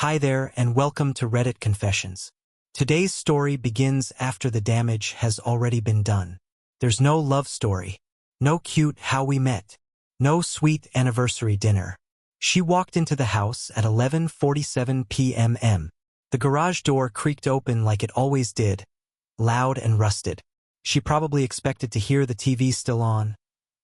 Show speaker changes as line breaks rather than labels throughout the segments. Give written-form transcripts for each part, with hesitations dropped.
Hi there and welcome to Reddit Confessions. Today's story begins after the damage has already been done. There's no love story, no cute how we met, no sweet anniversary dinner. She walked into the house at 11:47 p.m. The garage door creaked open like it always did, loud and rusted. She probably expected to hear the TV still on,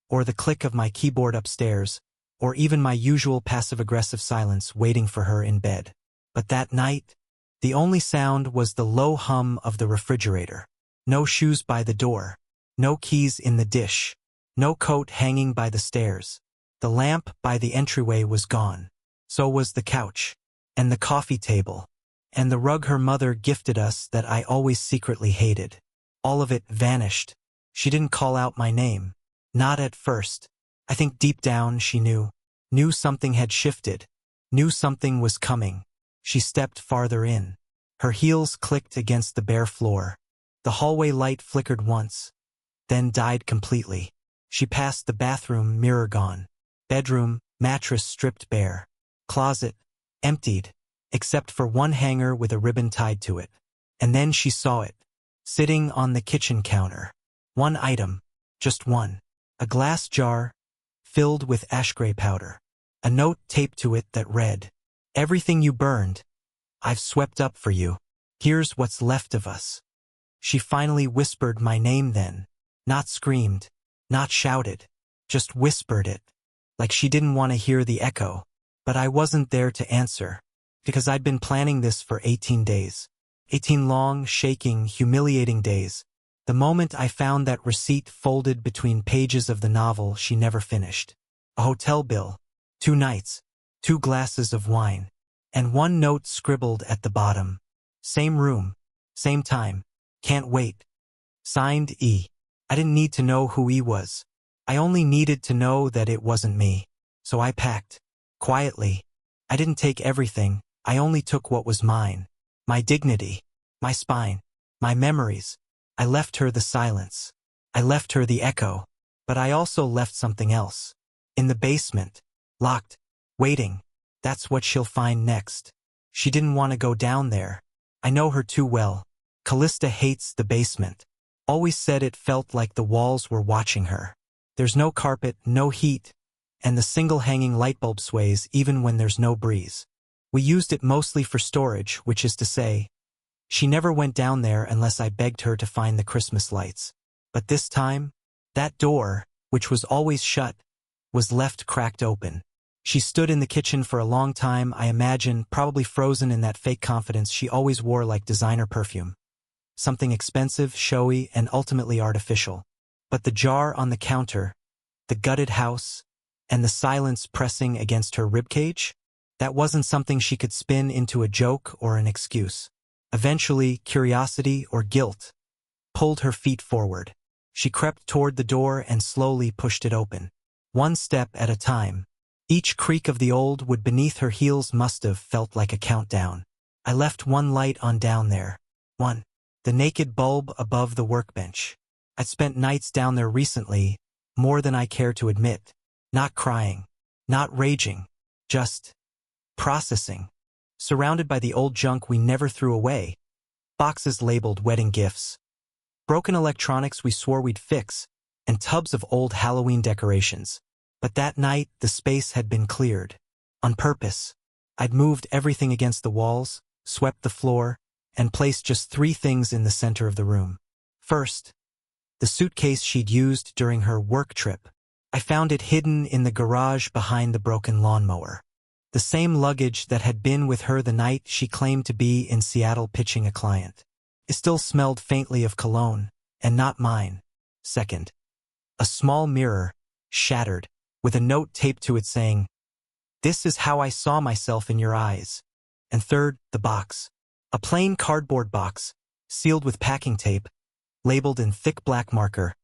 or the click of my keyboard upstairs, or even my usual passive-aggressive silence waiting for her in bed. But that night, the only sound was the low hum of the refrigerator. No shoes by the door, no keys in the dish, no coat hanging by the stairs. The lamp by the entryway was gone. So was the couch, and the coffee table, and the rug her mother gifted us that I always secretly hated. All of it vanished. She didn't call out my name. Not at first. I think deep down she knew something had shifted, knew something was coming. She stepped farther in. Her heels clicked against the bare floor. The hallway light flickered once, then died completely. She passed the bathroom, mirror gone. Bedroom, mattress stripped bare. Closet, emptied, except for one hanger with a ribbon tied to it. And then she saw it, sitting on the kitchen counter. One item, just one. A glass jar, filled with ash gray powder. A note taped to it that read, "Everything you burned, I've swept up for you. Here's what's left of us." She finally whispered my name then. Not screamed, not shouted, just whispered it, like she didn't want to hear the echo. But I wasn't there to answer, because I'd been planning this for 18 days. 18 long, shaking, humiliating days. The moment I found that receipt folded between pages of the novel she never finished. A hotel bill, 2 nights, 2 glasses of wine, and one note scribbled at the bottom. Same room, same time, can't wait. Signed E. I didn't need to know who E was. I only needed to know that it wasn't me. So I packed. Quietly. I didn't take everything, I only took what was mine. My dignity, my spine, my memories. I left her the silence. I left her the echo. But I also left something else. In the basement. Locked. Waiting. That's what she'll find next. She didn't want to go down there. I know her too well. Callista hates the basement. Always said it felt like the walls were watching her. There's no carpet, no heat, and the single hanging light bulb sways even when there's no breeze. We used it mostly for storage, which is to say, she never went down there unless I begged her to find the Christmas lights. But this time, that door, which was always shut, was left cracked open. She stood in the kitchen for a long time, I imagine, probably frozen in that fake confidence she always wore like designer perfume. Something expensive, showy, and ultimately artificial. But the jar on the counter, the gutted house, and the silence pressing against her ribcage, that wasn't something she could spin into a joke or an excuse. Eventually, curiosity or guilt pulled her feet forward. She crept toward the door and slowly pushed it open. One step at a time. Each creak of the old wood beneath her heels must have felt like a countdown. I left one light on down there. One. The naked bulb above the workbench. I'd spent nights down there recently, more than I care to admit. Not crying. Not raging. Just processing. Surrounded by the old junk we never threw away. Boxes labeled wedding gifts. Broken electronics we swore we'd fix, and tubs of old Halloween decorations. But that night, the space had been cleared. On purpose. I'd moved everything against the walls, swept the floor, and placed just 3 things in the center of the room. First, the suitcase she'd used during her work trip. I found it hidden in the garage behind the broken lawnmower. The same luggage that had been with her the night she claimed to be in Seattle pitching a client. It still smelled faintly of cologne, and not mine. Second, a small mirror, shattered, with a note taped to it saying, "This is how I saw myself in your eyes." And third, the box. A plain cardboard box, sealed with packing tape, labeled in thick black marker,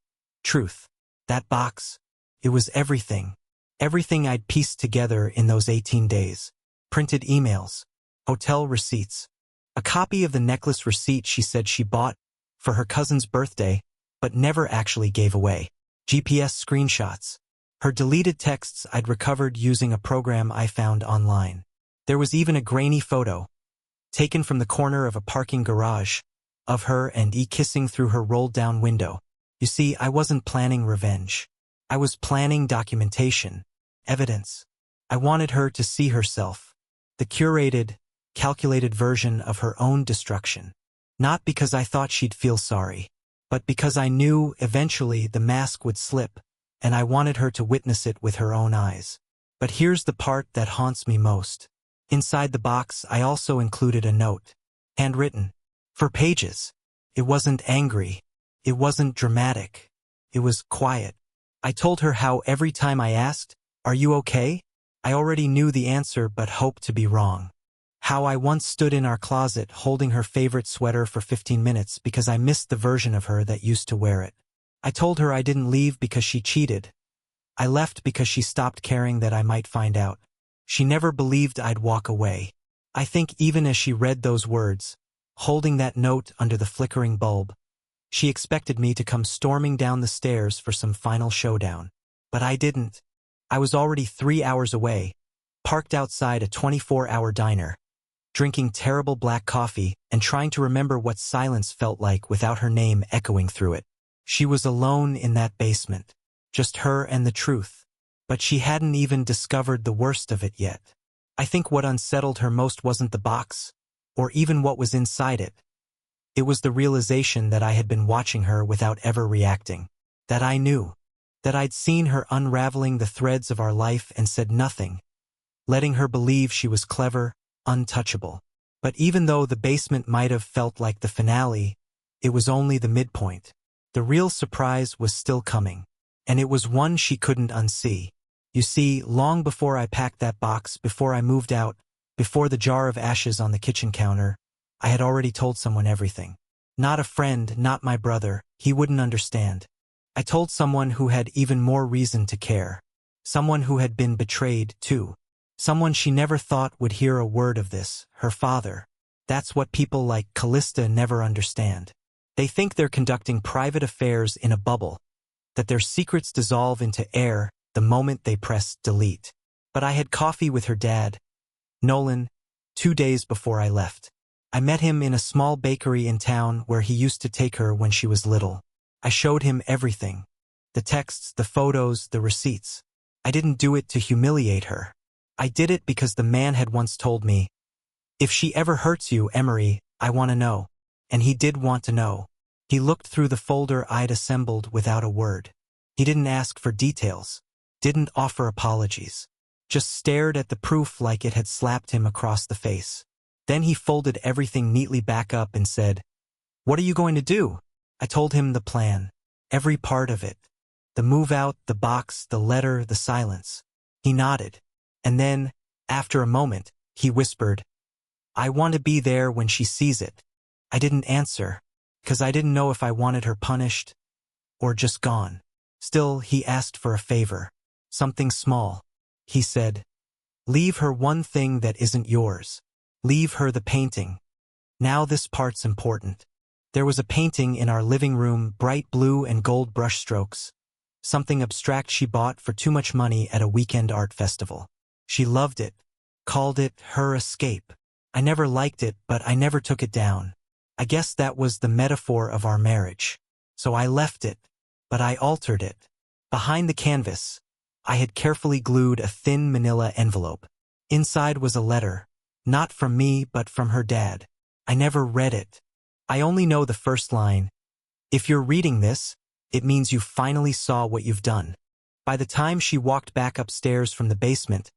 "Truth." That box, it was everything. Everything I'd pieced together in those 18 days. Printed emails, hotel receipts, a copy of the necklace receipt she said she bought for her cousin's birthday, but never actually gave away. GPS screenshots. Her deleted texts I'd recovered using a program I found online. There was even a grainy photo, taken from the corner of a parking garage, of her and E kissing through her rolled-down window. You see, I wasn't planning revenge. I was planning documentation, evidence. I wanted her to see herself, the curated, calculated version of her own destruction. Not because I thought she'd feel sorry, but because I knew eventually the mask would slip, and I wanted her to witness it with her own eyes. But here's the part that haunts me most. Inside the box, I also included a note, handwritten, for pages. It wasn't angry. It wasn't dramatic. It was quiet. I told her how every time I asked, "Are you okay?" I already knew the answer but hoped to be wrong. How I once stood in our closet holding her favorite sweater for 15 minutes because I missed the version of her that used to wear it. I told her I didn't leave because she cheated. I left because she stopped caring that I might find out. She never believed I'd walk away. I think even as she read those words, holding that note under the flickering bulb, she expected me to come storming down the stairs for some final showdown. But I didn't. I was already 3 hours away, parked outside a 24-hour diner, drinking terrible black coffee and trying to remember what silence felt like without her name echoing through it. She was alone in that basement, just her and the truth. But she hadn't even discovered the worst of it yet. I think what unsettled her most wasn't the box, or even what was inside it. It was the realization that I had been watching her without ever reacting. That I knew. That I'd seen her unraveling the threads of our life and said nothing, letting her believe she was clever, untouchable. But even though the basement might have felt like the finale, it was only the midpoint. The real surprise was still coming, and it was one she couldn't unsee. You see, long before I packed that box, before I moved out, before the jar of ashes on the kitchen counter, I had already told someone everything. Not a friend, not my brother, he wouldn't understand. I told someone who had even more reason to care. Someone who had been betrayed, too. Someone she never thought would hear a word of this, her father. That's what people like Callista never understand. They think they're conducting private affairs in a bubble, that their secrets dissolve into air the moment they press delete. But I had coffee with her dad, Nolan, 2 days before I left. I met him in a small bakery in town where he used to take her when she was little. I showed him everything. The texts, the photos, the receipts. I didn't do it to humiliate her. I did it because the man had once told me, "If she ever hurts you, Emery, I want to know." And he did want to know. He looked through the folder I'd assembled without a word. He didn't ask for details. Didn't offer apologies. Just stared at the proof like it had slapped him across the face. Then he folded everything neatly back up and said, "What are you going to do?" I told him the plan. Every part of it. The move out, the box, the letter, the silence. He nodded. And then, after a moment, he whispered, "I want to be there when she sees it." I didn't answer, because I didn't know if I wanted her punished or just gone. Still, he asked for a favor. Something small. He said, "Leave her one thing that isn't yours. Leave her the painting." Now this part's important. There was a painting in our living room, bright blue and gold brushstrokes. Something abstract she bought for too much money at a weekend art festival. She loved it, called it her escape. I never liked it, but I never took it down. I guess that was the metaphor of our marriage. So I left it, but I altered it. Behind the canvas, I had carefully glued a thin manila envelope. Inside was a letter, not from me but from her dad. I never read it. I only know the first line. "If you're reading this, it means you finally saw what you've done." By the time she walked back upstairs from the basement,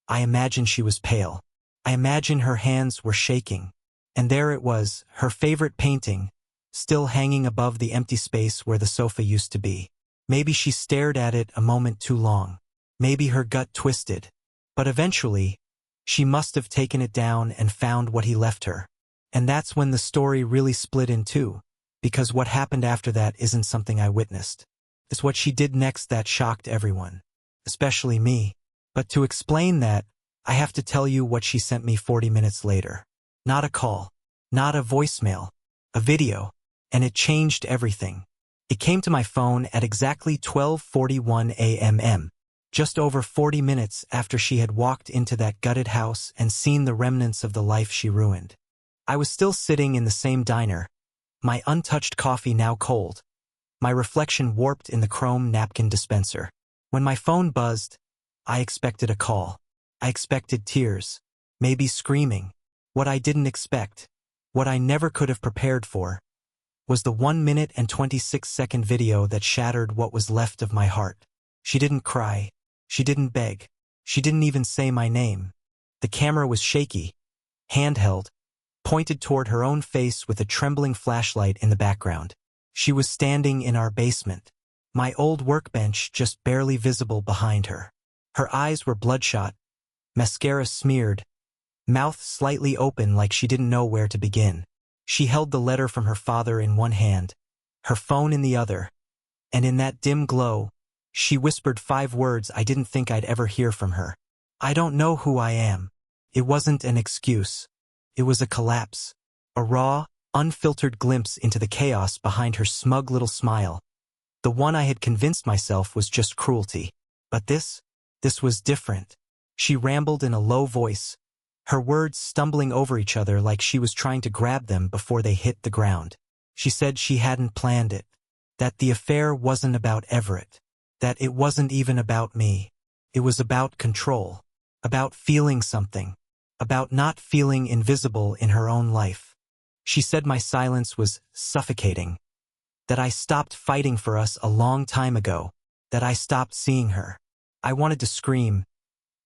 I imagine she was pale. I imagine her hands were shaking. And there it was, her favorite painting, still hanging above the empty space where the sofa used to be. Maybe she stared at it a moment too long. Maybe her gut twisted. But eventually, she must have taken it down and found what he left her. And that's when the story really split in two, because what happened after that isn't something I witnessed. It's what she did next that shocked everyone, especially me. But to explain that, I have to tell you what she sent me 40 minutes later. Not a call, not a voicemail, a video, and it changed everything. It came to my phone at exactly 12:41 a.m. just over 40 minutes after she had walked into that gutted house and seen the remnants of the life she ruined. I was still sitting in the same diner, my untouched coffee now cold, my reflection warped in the chrome napkin dispenser. When my phone buzzed, I expected a call. I expected tears, maybe screaming. What I didn't expect, what I never could have prepared for, was the 1-minute and 26-second video that shattered what was left of my heart. She didn't cry. She didn't beg. She didn't even say my name. The camera was shaky, handheld, pointed toward her own face with a trembling flashlight in the background. She was standing in our basement, my old workbench just barely visible behind her. Her eyes were bloodshot, mascara smeared, mouth slightly open like she didn't know where to begin. She held the letter from her father in one hand, her phone in the other, and in that dim glow, she whispered 5 words I didn't think I'd ever hear from her. I don't know who I am. It wasn't an excuse. It was a collapse. A raw, unfiltered glimpse into the chaos behind her smug little smile. The one I had convinced myself was just cruelty. But this was different. She rambled in a low voice, her words stumbling over each other like she was trying to grab them before they hit the ground. She said she hadn't planned it, that the affair wasn't about Everett, that it wasn't even about me. It was about control, about feeling something, about not feeling invisible in her own life. She said my silence was suffocating, that I stopped fighting for us a long time ago, that I stopped seeing her. I wanted to scream,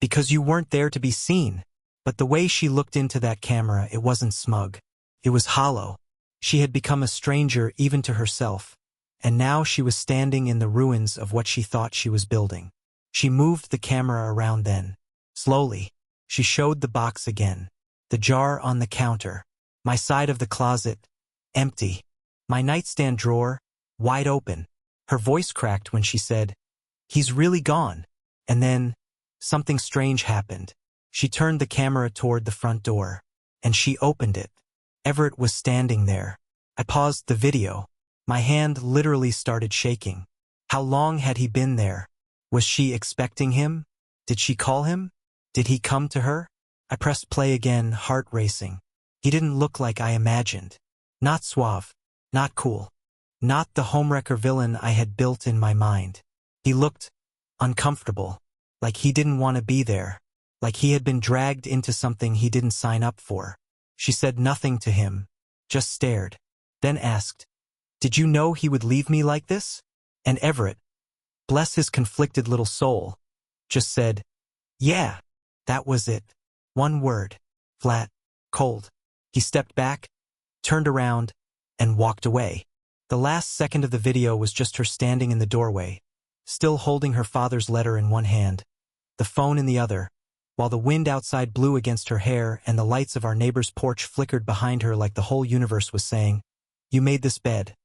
because you weren't there to be seen. But the way she looked into that camera, it wasn't smug. It was hollow. She had become a stranger even to herself, and now she was standing in the ruins of what she thought she was building. She moved the camera around then. Slowly, she showed the box again, the jar on the counter, my side of the closet, empty, my nightstand drawer, wide open. Her voice cracked when she said, "He's really gone." And then, something strange happened. She turned the camera toward the front door, and she opened it. Everett was standing there. I paused the video. My hand literally started shaking. How long had he been there? Was she expecting him? Did she call him? Did he come to her? I pressed play again, heart racing. He didn't look like I imagined. Not suave, not cool, not the homewrecker villain I had built in my mind. He looked uncomfortable, like he didn't want to be there, like he had been dragged into something he didn't sign up for. She said nothing to him, just stared, then asked, "Did you know he would leave me like this?" And Everett, bless his conflicted little soul, just said, "Yeah." That was it. One word. Flat. Cold. He stepped back, turned around, and walked away. The last second of the video was just her standing in the doorway, still holding her father's letter in one hand, the phone in the other, while the wind outside blew against her hair and the lights of our neighbor's porch flickered behind her like the whole universe was saying, "You made this bed.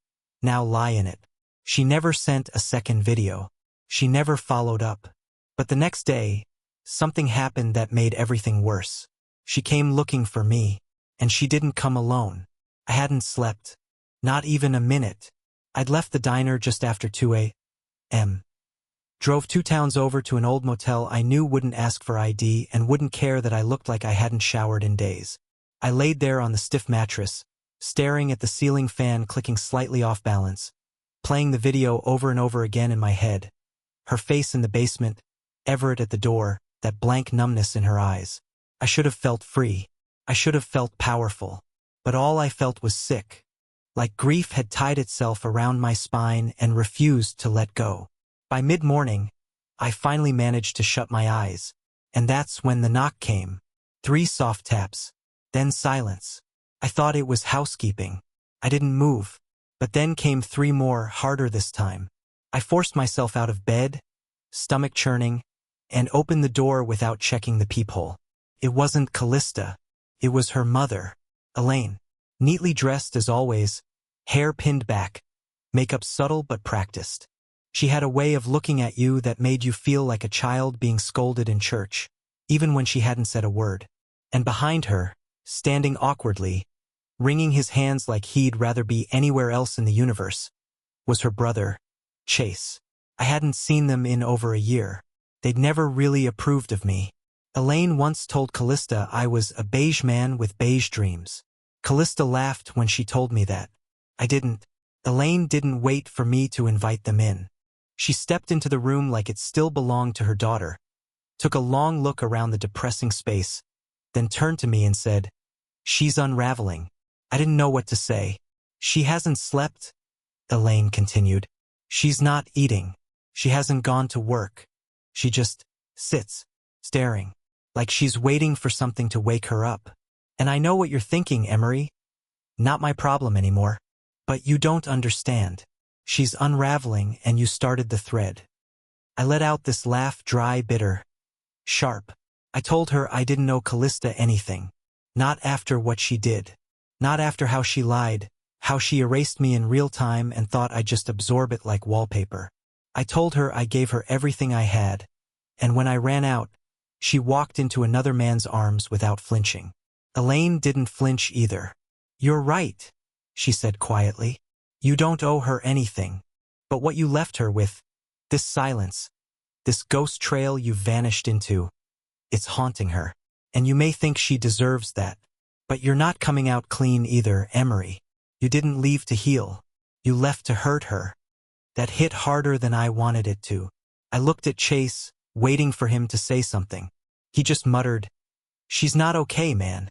Now lie in it." She never sent a second video. She never followed up. But the next day, something happened that made everything worse. She came looking for me, and she didn't come alone. I hadn't slept. Not even a minute. I'd left the diner just after 2 a.m. Drove 2 towns over to an old motel I knew wouldn't ask for ID and wouldn't care that I looked like I hadn't showered in days. I laid there on the stiff mattress, staring at the ceiling fan clicking slightly off balance, playing the video over and over again in my head. Her face in the basement, Everett at the door, that blank numbness in her eyes. I should have felt free. I should have felt powerful. But all I felt was sick. Like grief had tied itself around my spine and refused to let go. By mid-morning, I finally managed to shut my eyes. And that's when the knock came. 3 soft taps. Then silence. I thought it was housekeeping. I didn't move. But then came 3 more, harder this time. I forced myself out of bed, stomach churning, and opened the door without checking the peephole. It wasn't Callista. It was her mother, Elaine. Neatly dressed as always, hair pinned back, makeup subtle but practiced. She had a way of looking at you that made you feel like a child being scolded in church, even when she hadn't said a word. And behind her, standing awkwardly, wringing his hands like he'd rather be anywhere else in the universe, was her brother, Chase. I hadn't seen them in over a year. They'd never really approved of me. Elaine once told Callista I was a beige man with beige dreams. Callista laughed when she told me that. I didn't. Elaine didn't wait for me to invite them in. She stepped into the room like it still belonged to her daughter, took a long look around the depressing space, then turned to me and said, "She's unraveling." I didn't know what to say. "She hasn't slept," Elaine continued. "She's not eating. She hasn't gone to work. She just sits, staring, like she's waiting for something to wake her up. And I know what you're thinking, Emery. Not my problem anymore. But you don't understand. She's unraveling and you started the thread." I let out this laugh, dry, bitter, sharp. I told her I didn't know Callista anything. Not after what she did. Not after how she lied, how she erased me in real time and thought I'd just absorb it like wallpaper. I told her I gave her everything I had, and when I ran out, she walked into another man's arms without flinching. Elaine didn't flinch either. "You're right," she said quietly. "You don't owe her anything. But what you left her with, this silence, this ghost trail you've vanished into, it's haunting her. And you may think she deserves that. But you're not coming out clean either, Emery. You didn't leave to heal. You left to hurt her." That hit harder than I wanted it to. I looked at Chase, waiting for him to say something. He just muttered, "She's not okay, man."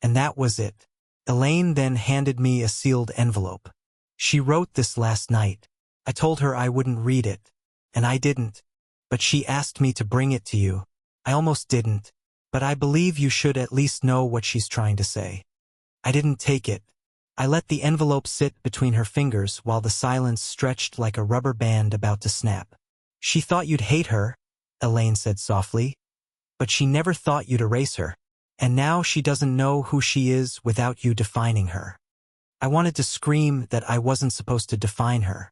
And that was it. Elaine then handed me a sealed envelope. "She wrote this last night. I told her I wouldn't read it. And I didn't. But she asked me to bring it to you. I almost didn't. But I believe you should at least know what she's trying to say." I didn't take it. I let the envelope sit between her fingers while the silence stretched like a rubber band about to snap. "She thought you'd hate her," Elaine said softly. "But she never thought you'd erase her. And now she doesn't know who she is without you defining her." I wanted to scream that I wasn't supposed to define her,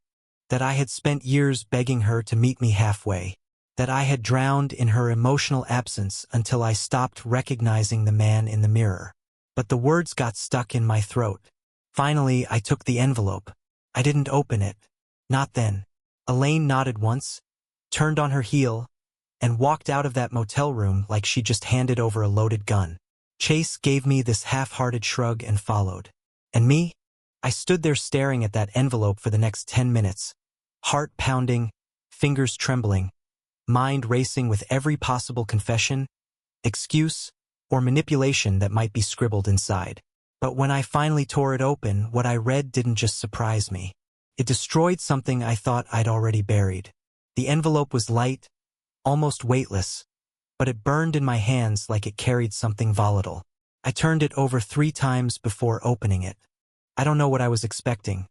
that I had spent years begging her to meet me halfway, that I had drowned in her emotional absence until I stopped recognizing the man in the mirror. But the words got stuck in my throat. Finally, I took the envelope. I didn't open it. Not then. Elaine nodded once, turned on her heel, and walked out of that motel room like she just handed over a loaded gun. Chase gave me this half-hearted shrug and followed. And me? I stood there staring at that envelope for the next 10 minutes, heart pounding, fingers trembling, mind racing with every possible confession, excuse, or manipulation that might be scribbled inside. But when I finally tore it open, what I read didn't just surprise me. It destroyed something I thought I'd already buried. The envelope was light, almost weightless, but it burned in my hands like it carried something volatile. I turned it over 3 times before opening it. I don't know what I was expecting.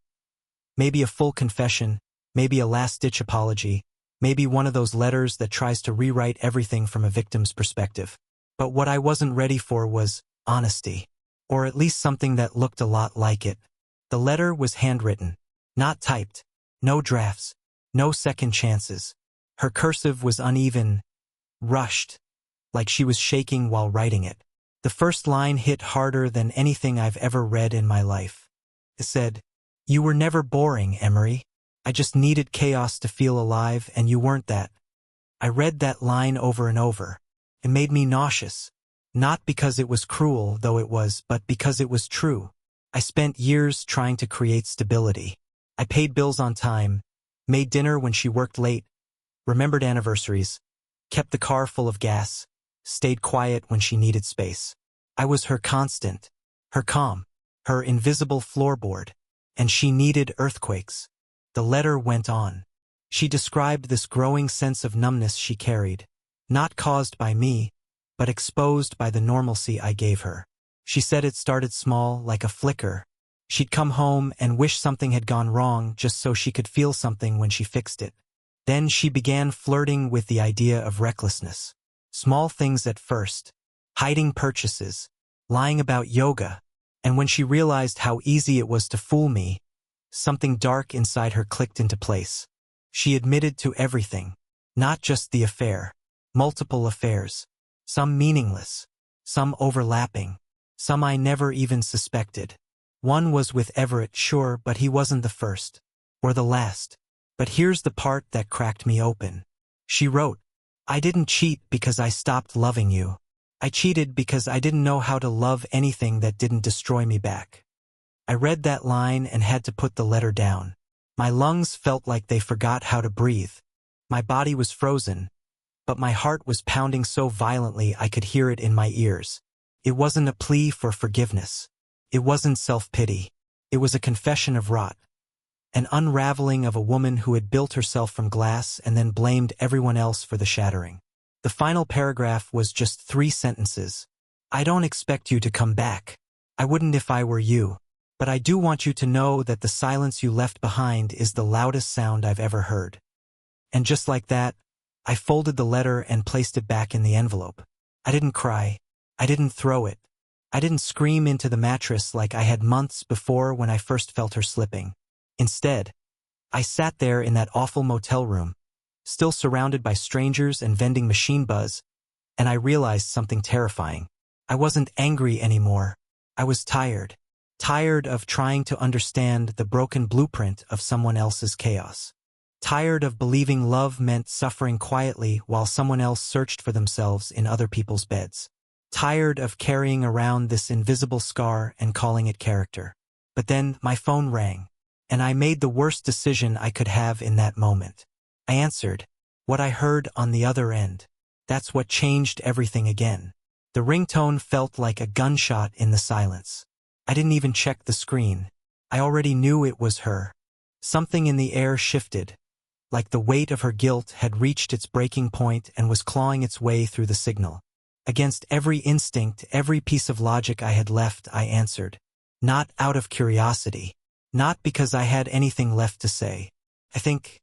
Maybe a full confession, maybe a last-ditch apology, maybe one of those letters that tries to rewrite everything from a victim's perspective. But what I wasn't ready for was honesty, or at least something that looked a lot like it. The letter was handwritten, not typed, no drafts, no second chances. Her cursive was uneven, rushed, like she was shaking while writing it. The first line hit harder than anything I've ever read in my life. It said, "You were never boring, Emery. I just needed chaos to feel alive, and you weren't that." I read that line over and over. It made me nauseous. Not because it was cruel, though it was, but because it was true. I spent years trying to create stability. I paid bills on time, made dinner when she worked late, remembered anniversaries, kept the car full of gas, stayed quiet when she needed space. I was her constant, her calm, her invisible floorboard, and she needed earthquakes. The letter went on. She described this growing sense of numbness she carried, not caused by me, but exposed by the normalcy I gave her. She said it started small, like a flicker. She'd come home and wish something had gone wrong just so she could feel something when she fixed it. Then she began flirting with the idea of recklessness. Small things at first, hiding purchases, lying about yoga, and when she realized how easy it was to fool me, something dark inside her clicked into place. She admitted to everything, not just the affair, multiple affairs, some meaningless, some overlapping, some I never even suspected. One was with Everett, sure, but he wasn't the first, or the last. But here's the part that cracked me open. She wrote, I didn't cheat because I stopped loving you. I cheated because I didn't know how to love anything that didn't destroy me back. I read that line and had to put the letter down. My lungs felt like they forgot how to breathe. My body was frozen, but my heart was pounding so violently I could hear it in my ears. It wasn't a plea for forgiveness. It wasn't self-pity. It was a confession of rot. An unraveling of a woman who had built herself from glass and then blamed everyone else for the shattering. The final paragraph was just 3 sentences. I don't expect you to come back. I wouldn't if I were you. But I do want you to know that the silence you left behind is the loudest sound I've ever heard. And just like that, I folded the letter and placed it back in the envelope. I didn't cry. I didn't throw it. I didn't scream into the mattress like I had months before when I first felt her slipping. Instead, I sat there in that awful motel room, still surrounded by strangers and vending machine buzz, and I realized something terrifying. I wasn't angry anymore. I was tired. Tired of trying to understand the broken blueprint of someone else's chaos. Tired of believing love meant suffering quietly while someone else searched for themselves in other people's beds. Tired of carrying around this invisible scar and calling it character. But then my phone rang, and I made the worst decision I could have in that moment. I answered. What I heard on the other end. That's what changed everything again. The ringtone felt like a gunshot in the silence. I didn't even check the screen. I already knew it was her. Something in the air shifted, like the weight of her guilt had reached its breaking point and was clawing its way through the signal. Against every instinct, every piece of logic I had left, I answered. Not out of curiosity. Not because I had anything left to say. I think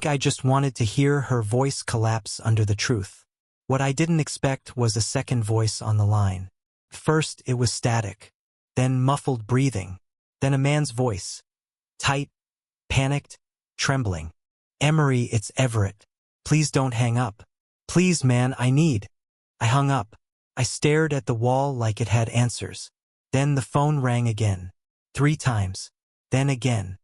I just wanted to hear her voice collapse under the truth. What I didn't expect was a second voice on the line. First, it was static. Then muffled breathing. Then a man's voice. Tight, panicked, trembling. Emery, it's Everett. Please don't hang up. Please, man, I need. I hung up. I stared at the wall like it had answers. Then the phone rang again. 3 times. Then again.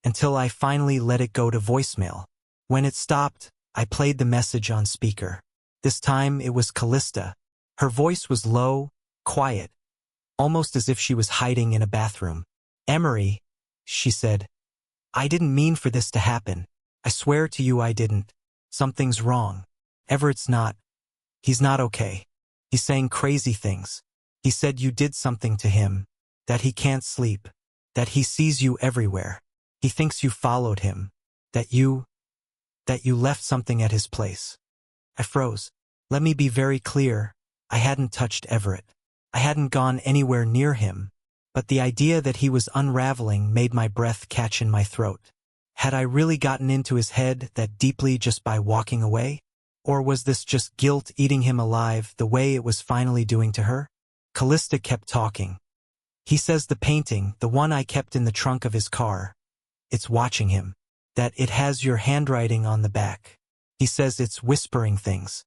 Until I finally let it go to voicemail. When it stopped, I played the message on speaker. This time it was Callista. Her voice was low, quiet, almost as if she was hiding in a bathroom. Emery, she said, I didn't mean for this to happen. I swear to you I didn't. Something's wrong. Everett's not. He's not okay. He's saying crazy things. He said you did something to him, that he can't sleep, that he sees you everywhere. He thinks you followed him, that you left something at his place. I froze. Let me be very clear. I hadn't touched Everett. I hadn't gone anywhere near him, but the idea that he was unraveling made my breath catch in my throat. Had I really gotten into his head that deeply just by walking away? Or was this just guilt eating him alive the way it was finally doing to her? Callista kept talking. He says the painting, the one I kept in the trunk of his car, it's watching him. That it has your handwriting on the back. He says it's whispering things.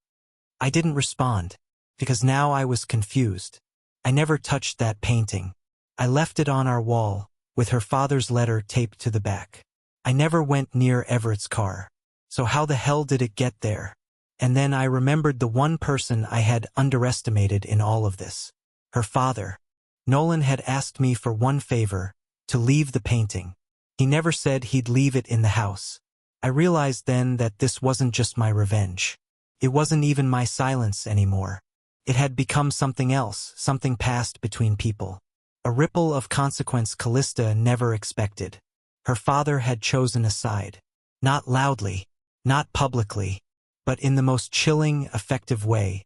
I didn't respond, because now I was confused. I never touched that painting. I left it on our wall, with her father's letter taped to the back. I never went near Everett's car. So how the hell did it get there? And then I remembered the one person I had underestimated in all of this. Her father. Nolan had asked me for one favor, to leave the painting. He never said he'd leave it in the house. I realized then that this wasn't just my revenge. It wasn't even my silence anymore. It had become something else, something passed between people. A ripple of consequence Callista never expected. Her father had chosen a side. Not loudly, not publicly, but in the most chilling, effective way.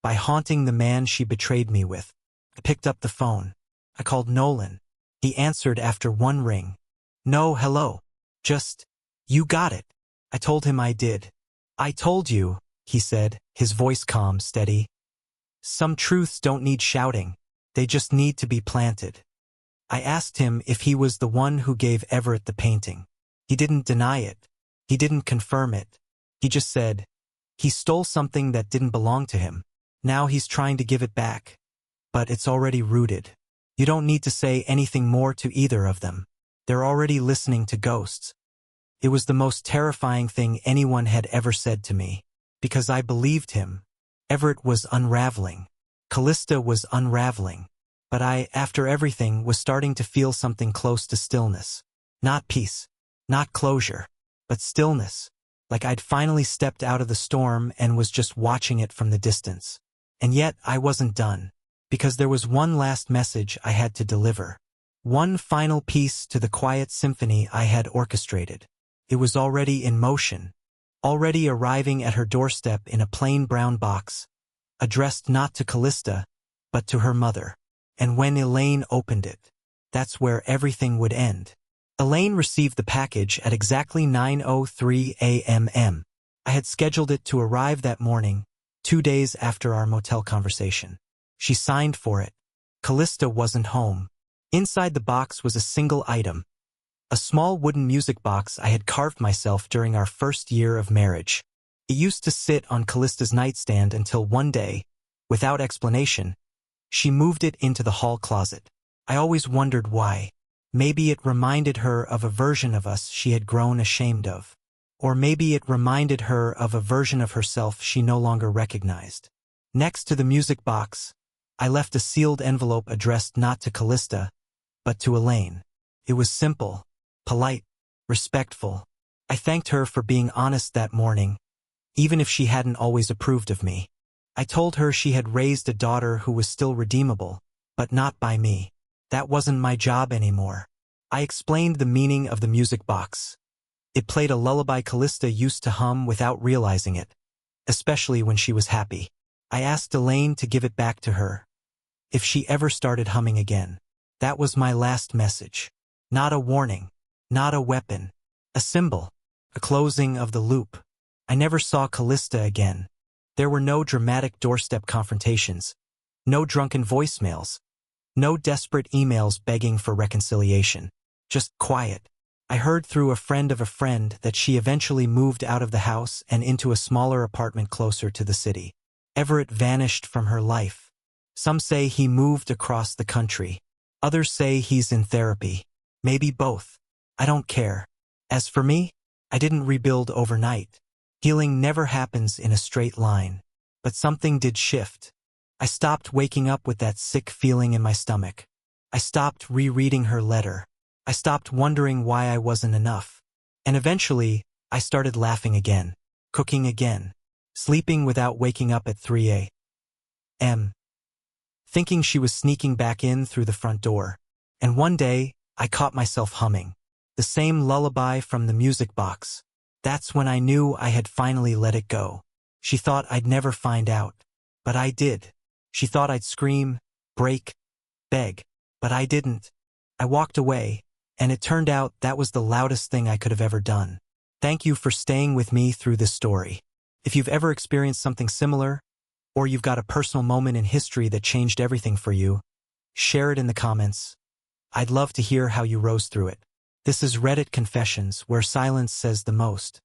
By haunting the man she betrayed me with. I picked up the phone. I called Nolan. He answered after one ring. No, hello. Just, you got it. I told him I did. I told you, he said, his voice calm, steady. Some truths don't need shouting. They just need to be planted. I asked him if he was the one who gave Everett the painting. He didn't deny it. He didn't confirm it. He just said, he stole something that didn't belong to him. Now he's trying to give it back. But it's already rooted. You don't need to say anything more to either of them. They're already listening to ghosts. It was the most terrifying thing anyone had ever said to me. because I believed him. Everett was unraveling. Callista was unraveling. But I, after everything, was starting to feel something close to stillness. Not peace. Not closure. But stillness. Like I'd finally stepped out of the storm and was just watching it from the distance. And yet, I wasn't done. Because there was one last message I had to deliver. One final piece to the quiet symphony I had orchestrated. It was already in motion. Already arriving at her doorstep in a plain brown box. Addressed not to Callista, but to her mother. And when Elaine opened it, that's where everything would end. Elaine received the package at exactly 9:03 a.m. I had scheduled it to arrive that morning, 2 days after our motel conversation. She signed for it. Callista wasn't home. Inside the box was a single item. A small wooden music box I had carved myself during our first year of marriage. It used to sit on Callista's nightstand until one day, without explanation, she moved it into the hall closet. I always wondered why. Maybe it reminded her of a version of us she had grown ashamed of. Or maybe it reminded her of a version of herself she no longer recognized. Next to the music box, I left a sealed envelope addressed not to Callista, but to Elaine. It was simple, polite, respectful. I thanked her for being honest that morning, even if she hadn't always approved of me. I told her she had raised a daughter who was still redeemable, but not by me. That wasn't my job anymore. I explained the meaning of the music box. It played a lullaby Callista used to hum without realizing it, especially when she was happy. I asked Elaine to give it back to her, if she ever started humming again. That was my last message. Not a warning, not a weapon, a symbol, a closing of the loop. I never saw Callista again. There were no dramatic doorstep confrontations, no drunken voicemails, no desperate emails begging for reconciliation. Just quiet. I heard through a friend of a friend that she eventually moved out of the house and into a smaller apartment closer to the city. Everett vanished from her life. Some say he moved across the country. Others say he's in therapy. Maybe both. I don't care. As for me, I didn't rebuild overnight. Healing never happens in a straight line. But something did shift. I stopped waking up with that sick feeling in my stomach. I stopped rereading her letter. I stopped wondering why I wasn't enough. And eventually, I started laughing again, cooking again, sleeping without waking up at 3 a.m., thinking she was sneaking back in through the front door. And one day, I caught myself humming the same lullaby from the music box. That's when I knew I had finally let it go. She thought I'd never find out, but I did. She thought I'd scream, break, beg, but I didn't. I walked away, and it turned out that was the loudest thing I could have ever done. Thank you for staying with me through this story. If you've ever experienced something similar, or you've got a personal moment in history that changed everything for you, share it in the comments. I'd love to hear how you rose through it. This is Reddit Confessions, where silence says the most.